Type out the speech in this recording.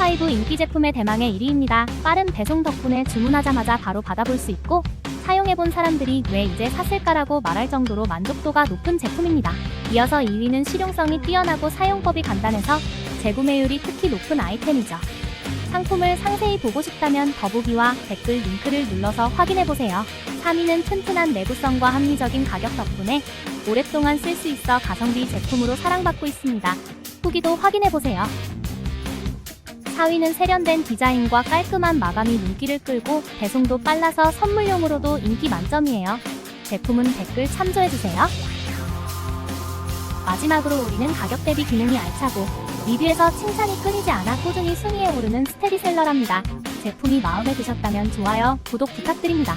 홈5 인기 제품의 대망의 1위입니다. 빠른 배송 덕분에 주문하자마자 바로 받아볼 수 있고 사용해본 사람들이 왜 이제 샀을까라고 말할 정도로 만족도가 높은 제품입니다. 이어서 2위는 실용성이 뛰어나고 사용법이 간단해서 재구매율이 특히 높은 아이템이죠. 상품을 상세히 보고 싶다면 더보기와 댓글 링크를 눌러서 확인해보세요. 3위는 튼튼한 내구성과 합리적인 가격 덕분에 오랫동안 쓸 수 있어 가성비 제품으로 사랑받고 있습니다. 후기도 확인해보세요. 4위는 세련된 디자인과 깔끔한 마감이 눈길을 끌고 배송도 빨라서 선물용으로도 인기 만점이에요. 제품은 댓글 참조해주세요. 마지막으로 우리는 가격 대비 기능이 알차고 리뷰에서 칭찬이 끊이지 않아 꾸준히 순위에 오르는 스테디셀러랍니다. 제품이 마음에 드셨다면 좋아요, 구독 부탁드립니다.